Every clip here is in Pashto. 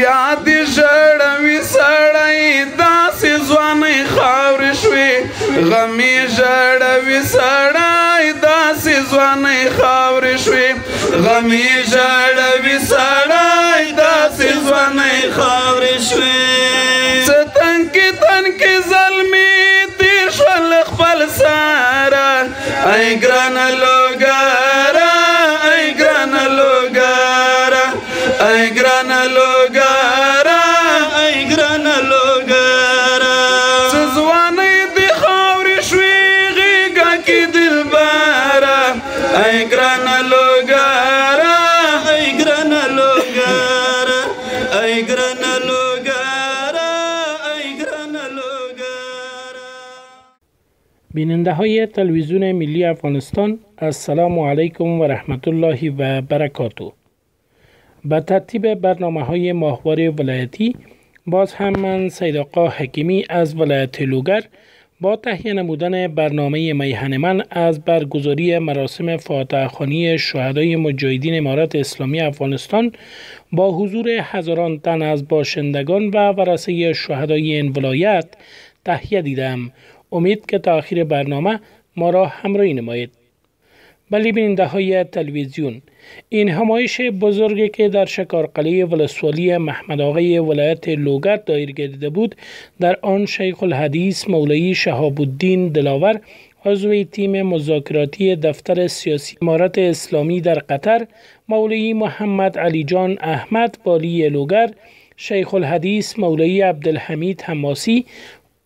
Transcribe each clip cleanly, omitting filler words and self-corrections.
یاد ژړوي سړی داسې ځوانۍ خاورې شوې غمې ژړوي سړی داسې ځوانۍ خاورې شوې غمې ژړوي سړی داسې ځوانۍ خاورې شوې څه تنکې تنکې زلمې تېر شول خپل سره ای ګرانه لوګره ای ګرانه لوګره ای ګرانه لوګره ای ګرانه لوګره څه ځوانۍ دې خاورې شوې غېږه کې دلبره ای ګرانه لوګره ای ګرانه لوګره ای ګرانه لوګره ای ګرانه لوګره. بیننده های تلویزیون ملی افغانستان السلام علیکم و رحمت الله و برکاته. به ترتیب برنامه های ماهواره ولایتی باز هم من سید آقا حکیمی از ولایت لوگر با تهیه نمودن برنامه میهن من از برگزاری مراسم فاتحه خوانی شهدای مجاهدین امارت اسلامی افغانستان با حضور هزاران تن از باشندگان و ورثه شهدای این ولایت تهیه دیدم. امید که تا آخر برنامه ما را همراهی نمایید. بله بیننده های تلویزیون، این همایش بزرگی که در شکارقلعه ولسوالی محمد آقای ولایت لوگر دایر گردیده بود، در آن شیخ الحدیث مولوی شهاب الدین دلاور عضو تیم مذاکراتی دفتر سیاسی امارت اسلامی در قطر، مولوی محمد علی جان احمد والی لوگر، شیخ الحدیث مولوی عبدالحمید حماسی،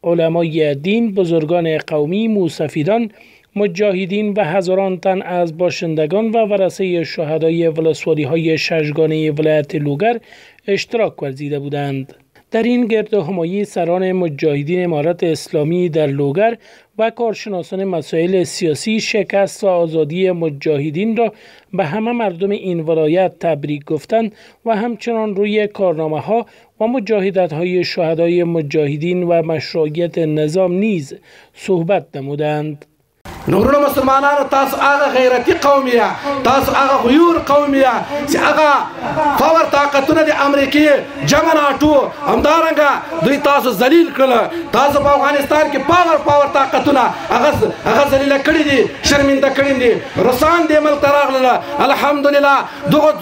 علمای دین، بزرگان قومی، موسفیدان، مجاهدین و هزاران تن از باشندگان و ورثه شهدای ولسوالی های ششگانه ولایت لوگر اشتراک ورزیده بودند. در این گرد همایی سران مجاهدین امارت اسلامی در لوگر و کارشناسان مسائل سیاسی شکست و آزادی مجاهدین را به همه مردم این ولایت تبریک گفتند و همچنان روی کارنامه ها و مجاهدت های شهدای مجاهدین و مشروعیت نظام نیز صحبت نمودند. نورونه مسلمانانو تاسو هغه غیرتی قومیه تاسو هغه غیور قومیه چې هغه پاور طاقتونه د امریکای جمع ناټو همدارنګه دوی تاسو ذلیل کړل. تاسو په افغانستان کې پاور طاقتونه هغه ذلیل کړي دي، شرمنده کړي دي. روسان دې ملک ته راغلل. الحمدلله دغه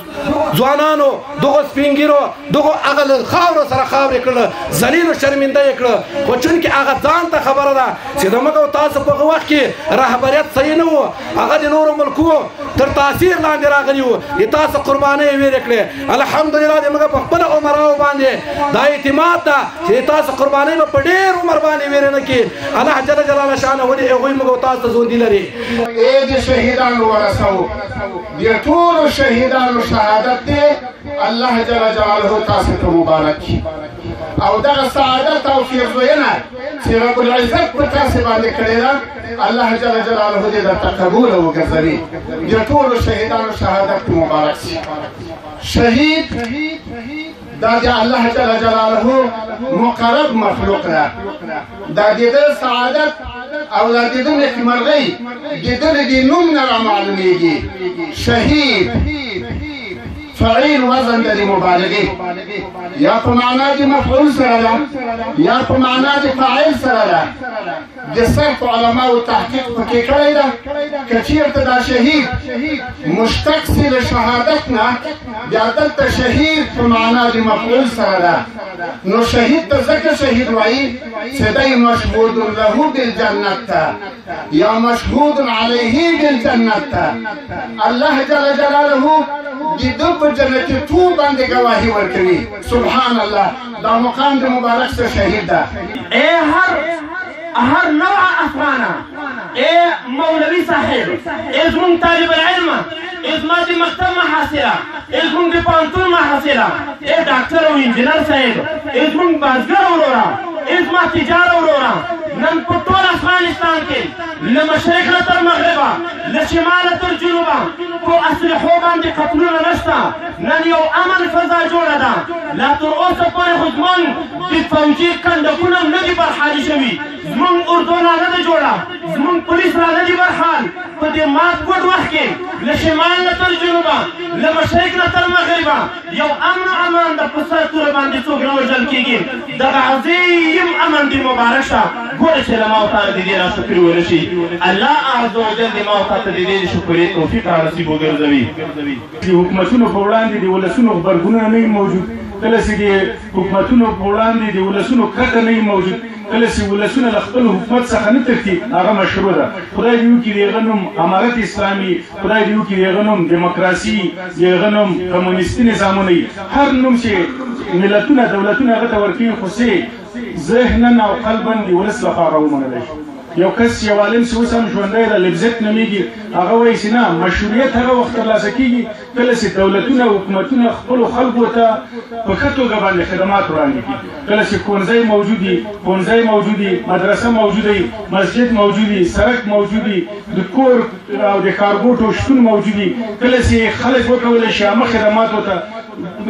ځوانانو دغه سپینګیرو دغه هغه خاورو سره خاورې کړل، ذلیل او شرمنده یې کړل. خو چونکې هغه ځان ته خبره ده چې زموږ تاسو په وخت کې رهبریت صحیح نه و، هغه د نورو ملکو تر تاثیر لاندې راغلی و. تاسو قربانۍ ویرې کړې. الحمدلله د موږ په خپل عمراو باندې دا اعتماد ده چې تاسو قربانۍ به په ډېر عمر باندې ویرې نه کړي. الله جل جلاله شانه ولې هغوی موږ تاسو ته ژوندي لري. د شهیدانو ورثو د ټولو شهیدانو شهادت دی. الله جل جلاله تاسو ته مبارک او دغه سعادت او پیرزوینه چې رب العزت په تاسو باندې کړې ده الله جل جلاله دې درته قبول وګرځوي. د ټولو شهیدانو شهادت مبارک شي. شهید دا د الله جل جلاله مقرب مخلوق ده. دا د دې سعادت او دا د دې نېکمرغۍ د دې د نوم نه رامعلومېږي. شهید فعیل وزن د مبالغه یا په معنا د مفعول سره ده یا په معنا د فاعل سره ده. د صرف علماء تحقیق پکې کړی ده که چېرته دا شهید مشتق سي له شهادت نه بیا دلته شهید په معنا د مفعول سره ده. نو شهید ته ځکه شهید وایي چې دی مشهود له بالجنت ته یا مشهود علیه بالجنت ته. الله جل جلاله د ده په جنتي تو باندې ګواهي ورکوي. سبحان الله دا مقام د مبارک سره شهید ده. هر نوع افغانه مولوی صاحب ازمون طالب العلم ازما د مکتب محاصره ازمون د پانتون محاصره ډاکټر او انجینر صاحب ازمون بازګر ورورا ازما تجار ورورا نن په ټول افغانستان کې له مشرق نه تر مغربه له شماله تر جنوبه په اسلحو باندې قتلونه نشته. نن یو امن فضا جوړه ده. لا تر اوسه پورې خو زموږ د فوجي کنډکونه نه دي برحالي شوي. زموږ اردو نه ده جوړه. زموږ پولیس را نه دي برحال. په دې مات ګوډ وخت کې له شمال نه تر جنوبه له مشرق نه تر مغربه یو امن او امان د په سر توره باندې څوک نه وژل کېږي دغه عظیم امن دې مبارک شه ګوره چې له ما او تا د دې ناشکري ونشي الله عز وجل دې ما او تا ته د دې شکرې توفیق رانصیب وګرځوي د حکومتونو په وړاندې د ولسونو غبرګونونه نه موجود کله چې د حکومتونو په وړاندې د ولسونو کرکه نه موجود کله چې ولسونه له خپل حکومت څخه نه تښتي هغه مشروع ده خدای دې وکړي د هغه نوم امارت اسلامي خدای دې وکړي د هغه نوم دیموکراسي د هغه نوم کمونیستي نظامونه هر نوم چې ملتونه دولتونه هغه ته ورکوي خو ذهنا او قلبا د ولس لپاره ومنلی شي یو کس یو عالم چې اوس هم ژوندی ده لبزت نومیږي هغه وایي چې نه مشروعیت هغه وخت ترلاسه کېږي کله چې دولتونه او حکومتونه خپلو خلکو ته په ښه توګه باندې خدمات وړاندې کړي کله چې ښوونځی موجود وي ښوونځی موجود وي مدرسه موجوده وي مسجد موجود وي سړک موجود وي د کور او د ښارګوټو شتون موجود وي کله چې خلک وکولی شي عامه خدماتو ته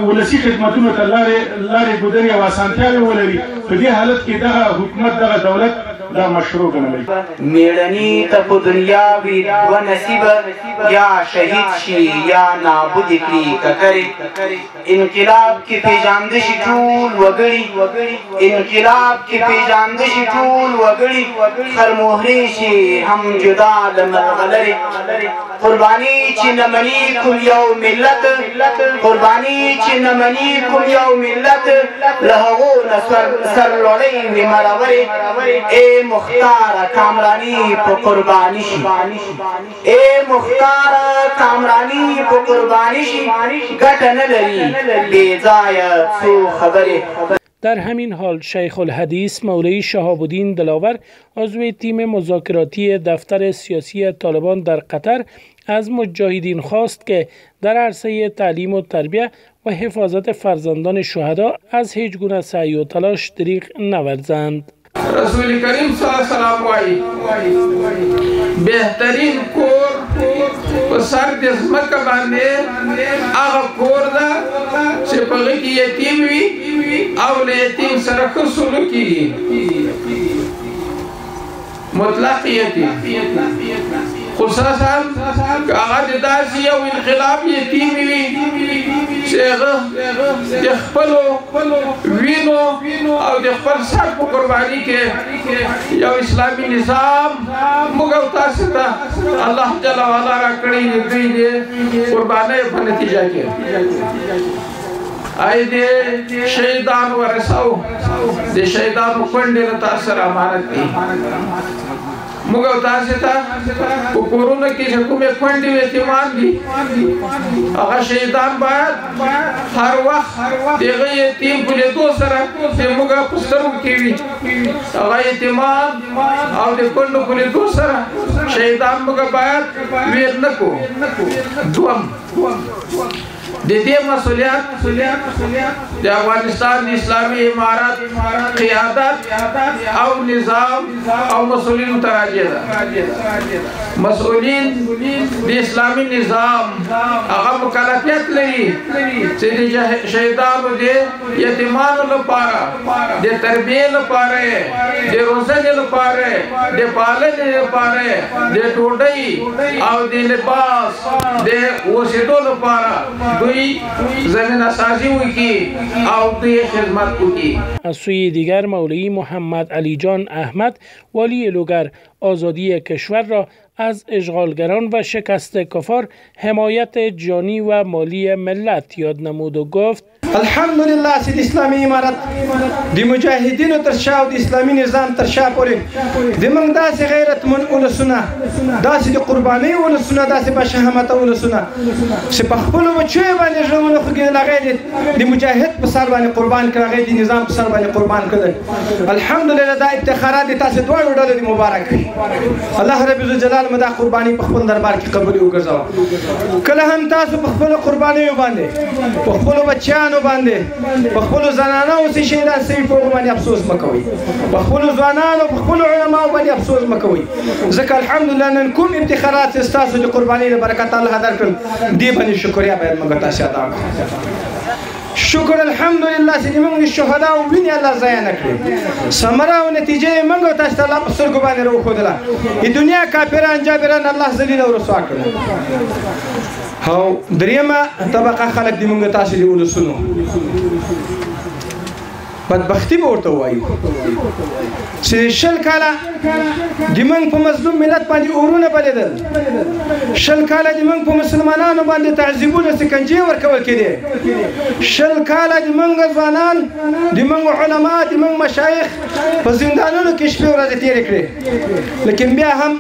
ولسي خدمتونو ته لارې ګودرې او اسانتیاوې ولري په دې حالت کې دغه حکومت دغه دولت دا مشروع ګڼلی میړني ته په دنیا وي دوه نصیبه یا شهید شي یا نابود کړي ککرې انقلاب کې پیژانده شي ټول وګړي انقلاب کې پیژانده شي ټول وګړي خرمهرې شي هم جدا له مرغلرې قرباني چې نه مني کوم یو ملت قرباني چې نه مني کوم یو ملت له هغو نه سرلوړۍ وي مرورې مختار کامرانی په قربانی شي مختار کامرانی په قربانی شي ګټه نه لري بې ځایه څو خبرې در همین حال شیخ الحدیث مولوی شهاب الدین دلاور عضو تیم مذاکراتی دفتر سیاسی طالبان در قطر از مجاهدین خواست که در عرصه تعلیم و تربیه و حفاظت فرزندان شهدا از هیچ گونه سعی و تلاش دریغ نورزند. رسول کریم صلی اللہ علیہ وسلم وائی بہترین کور په سر د ځمکه باندې هغه کور ده چې په هغې کې یتیم وي او له یتیم سره ښه سلوک کېږي مطلق یتیم خصوصا که هغه د داسې یو انقلاب یتیم وي چې هغه د خپلو وینو او د خپل سر په قرباني کې یو اسلامي نظام موږ او تاسو ته الله جل وعلا راکړی دی دوی د قربانۍ په نتیجه کې آی د شهیدانو ورثو د شهیدانو کونډې له تاسو سره امانت دي موږ او تاسو ته په کورونو کې چې کومې کونډې یتیمان دي هغه شهیدان باید هر وخت د هغه یتیم په لیدو سره چې موږ په سترګو کې وي هغه یتیمان او د کونډو په لیدو سره شهیدان موږ باید ویر نه کړو دوم د دې مسؤلیت د افغانستان د اسلامي امارت قیادت او نظام او مسؤلین ته راجع ده مسؤلین د اسلامي نظام هغه مکلفیت لري چې د شهیدانو د یتیمانو لپاره د تربیې لپاره د روزنې لپاره د پالنې لپاره د ډوډۍ او د لباس د اوسېدو لپاره زمین اساسی ہوئی کی او دی خدمت کی. از سوی دیگر مولوی محمد علی جان احمد والی لوگر آزادی کشور را از اشغالگران و شکست کفار حمایت جانی و مالی ملت یاد نمود و گفت الحمدلله چې د اسلامي امارت د مجاهدینو تر شا او د اسلامي نظام تر شا پورې زموږ داسې غیرتمند ولسونه داسې د قربانۍ ولسونه داسې باشهامته ولسونه چې په خپلو بچیو باندې زړه ونه خوږېدل هغه د مجاهد په سر باندې قربان کړه هغه د نظام په سر باندې قربان کړل الحمدلله دا افتخارات د تاسې دواړو ډلو د مبارک وي الله رب الجلال مو دا قرباني په خپل دربار کې قبول وګرځوه کله هم تاسو په خپلو قربانیو باندې په خپلو بچیانو باندې په خپلو زنانو چې شهیدان سوي په هغو باندې افسوس مه کوئ په خپلو ځوانانو په خپلو علماو باندې افسوس مه کوئ ځکه الحمدلله نن کوم ابتخارات چې ستاسو د قربانۍ له برکت الله درکړل دې باندې شکریا باید موږ تاسې ادا کړو شکر الحمدلله چې موږ د شهداو وینې الله ضایع نه کړې ثمره او نتیجه یې موږ تاسو ته الله په سترګو باندې راوښودله د دنیا کافران جابران الله ذلیل او رسوا کړل او دریمه طبقه خلک د موږ تاسو د ولسونو بدبختي به ورته وایو چې 20 کاله د موږ په مظلوم ملت باندې اورونه بلېدل 20 کاله د موږ په مسلمانانو باندې تعذیبونه سکنجې ورکول کېدې 20 کاله د موږ ځوانان د موږ علما د موږ مشایخ په زندانونو کې شپې ورځې تېرې کړې لیکن بیا هم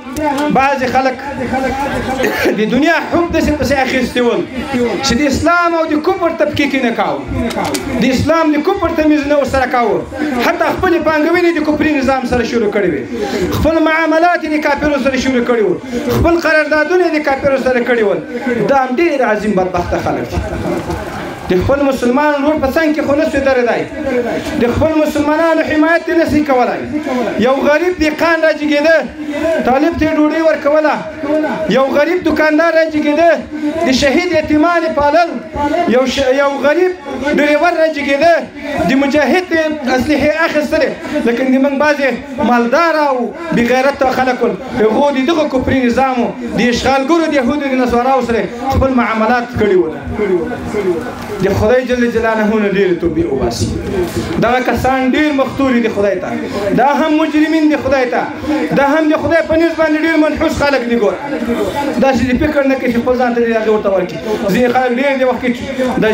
بعضې خلک د دنیا حب داسې پسې اخیستي ول چې د اسلام او د کفر تفکیک یې نه کاوه د اسلام د کفر تمیز نه ورسره کاوه حتی خپلې پانګونې د کفري نظام سره شروع کړې وې خپل معاملات یې د کافرو سره شروع کړي وو خپل قراردادونه یې د کافرو سره کړي ول دا هم ډېر عظیم بدبخته خلک دي د خپل مسلمان ورور په څنګ کې خو نسوی درېدی د خپل مسلمانانو حمایت یې نسي کولی یو غریب دهقان راجګېده طالب ته یې ډوډۍ ورکوله یو غریب دکاندار راجګېده د شهید یتیمان یې پالل یو غریب ډریور راجګېده د مجاهد اسلحې اخیستلې لیکن د موږ بعضې مالدار او بېغیرته خلک ول هغو د دغه کفري نظامو د اشغالګرو د یهودو د نصاراو سره خپل معاملات کړي ول د خدای جل جلاله نه ډېرې توبې وباسي دغه کسان ډېر مختوري دي خدای ته دا هم مجرمین دي خدای ته دا هم د خدای په نسبت باندې ډېر منحوس خلک دي ګوره داسې د فکر نه کوي چې خپل ځان ته دې هغې ورته ورکړي ځینې خلک ډېر دې وخت کې د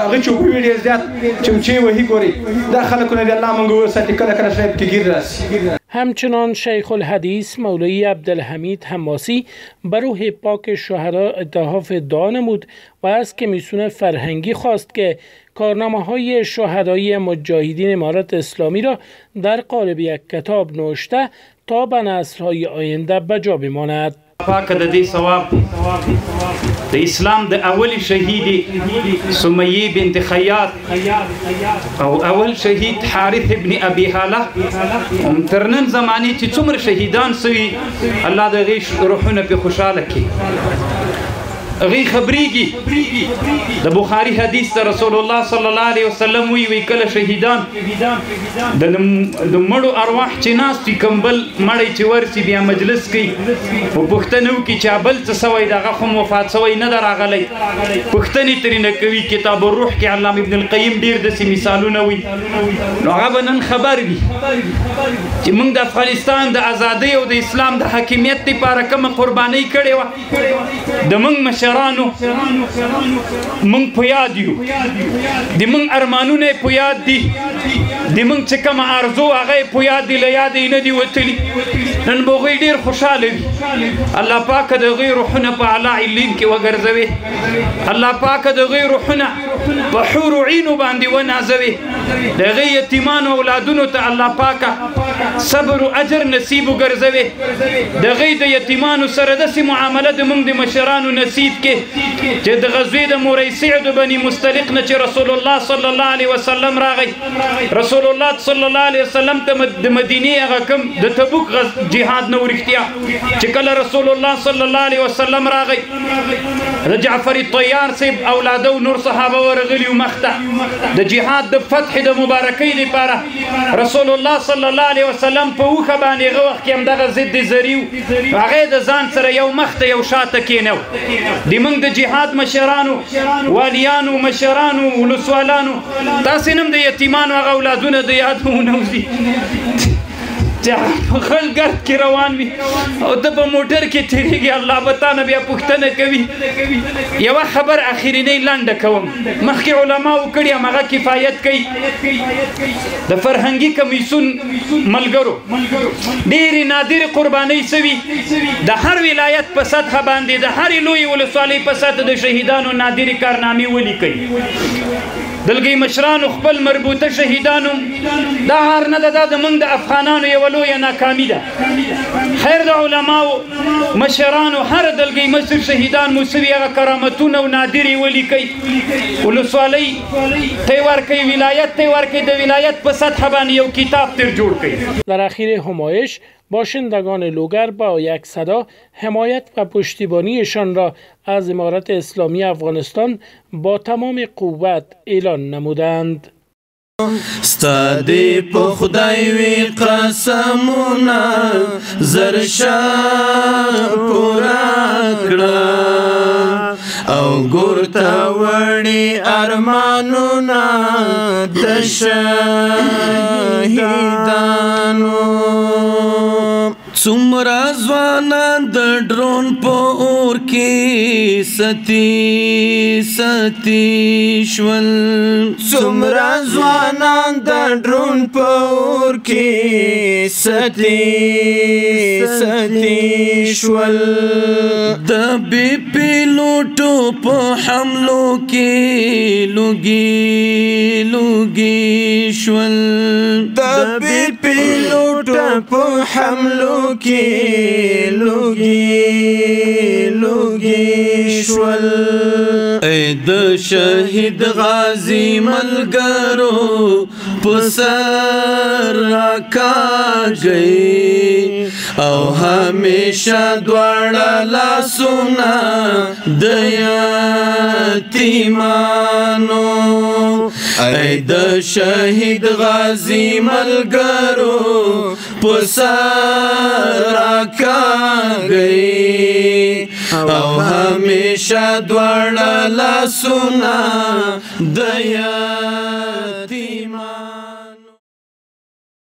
هغه چوپړي ډېر زیات چمچې وهي ګوري دا خلکونه دې الله موږ وساتي کله کله شاید پکې گیر راسي همچنان شیخ الحدیث مولوی عبدالحمید حماسی بر روح پاک شهدا اتحاف دعا نمود و از کمیسیون فرهنگی خواست که کارنامه‌های شهدای مجاهدین امارت اسلامی را در قالب یک کتاب نوشته تا به نسل‌های آینده بجا بماند. پاک د دې ثواب د اسلام د اولی شهید سمیه بنت خیاط او اول شهید حارث ابن ابي هاله هم ترنن زمانی چې څومره شهیدان سوي الله د غي روحونه په خوشاله کړي غي خبريږي د بخاري حدیث ته رسول الله صلی الله علیه وسلم وی کله شهیدان د مړو ارواح چې ناس چې کمبل مړی چې ورسي بیا مجلس کوي په پښتنو کې چې بل څه سوی دغه خو وفات سوی نه دراغلی پښتني ترینه کوي کتاب الروح کې علامه ابن القیم ډیر د مثالونه وي نو هغه نن خبر وي چې موږ د افغانستان د ازادۍ او د اسلام د حاکمیت لپاره کوم قرباني کړې و د موږ مشرانو موږ په یاد یو د موږ ارمانونه په یاد دي د موږ چې کوم ارزو هغه په یاد دي له یاد نه دي وتلي نن به غوی ډیر خوشاله وي الله پاک د غیر روحونه په اعلی علین کې وګرځوي الله پاک د غیر روحونه په حور عین باندې ونازوي د غیر یتیمانو اولادونو ته الله پاک صبر او اجر نصیب وګرځوي د غیر د یتیمانو سره د معامله د موږ د مشرانو نصیب کې چې د غزوې د مریسع د بني مستلق نه چې رسول الله صلی الله علیه وسلم راغی رسول الله صلی الله علیه وسلم ته د مدینه هغه کوم د تبوک جهاد نو ورختیا چې کله رسول الله صلی الله علیه وسلم راغی د جعفر الطیار سیب اولاده او نور صحابه ورغلی مخته د جهاد د فتح د مبارکۍ لپاره رسول الله صلی الله علیه وسلم په وخه باندې هغه وخت کې هم دغه ضد زریو هغه د ځان سره یو مخته یو شاته کېنو د موږ د جهاد مشرانو والیانو مشرانو ولسوالانو تاسو نم د یتیمانو هغه اولادونه د یادونه وزي خل ګرد کې روان وي او د په موټر کې تیریږي الله به تانه بیا پوښتنه کوي یوه خبر اخرینۍ لنډه کوم مخکې علماو کړي همغه کفایت کوي د فرهنګي کمیسیون ملګرو ډېرې نادرې قربانۍ سوي د هر ولایت په سطحه باندې د هرې لویې ولسوالۍ په سطحه د شهیدانو نادرې کارنامې ولیکئ دلګي مشرانو خپل مربوطه شهیدانو دا هر نه ده د موږ د افغانانو یوه لویه ناکامي ده خیر د علماو مشرانو هر دلګي مشر شهیدان مو سوي هغه کرامتونه او نادرې ولیکئ ولسوالۍ ته یې ورکئ ولایت ته یې ورکئ د ولایت په سطحه باندې یو کتاب تر جوړ کړئ در اخیر همایش باشندگان لوگر با یک صدا حمایت و پشتیبانیشان را از امارت اسلامی افغانستان با تمام قوت اعلان نمودند. ستادی په خدای وی قسمونه زرشا پورا کړه او ګورته وړي ارمانونه د شهیدانو څومره ځوانان د ډرون په اور کې ستی شول څومره ځوانان د ډرون په اور کې ستی شول د بي پیلوټو په حملو کې لوګي شول د بي پیلوټو په حملو کې لوګي شول اے د شهید غازی ملګرو په سر راکاږئ او همیشه دواړه لاسونه د یتیمانو اے د شهید غازی ملګرو په سر راکاږئ او همیشه دواړه لاسونه د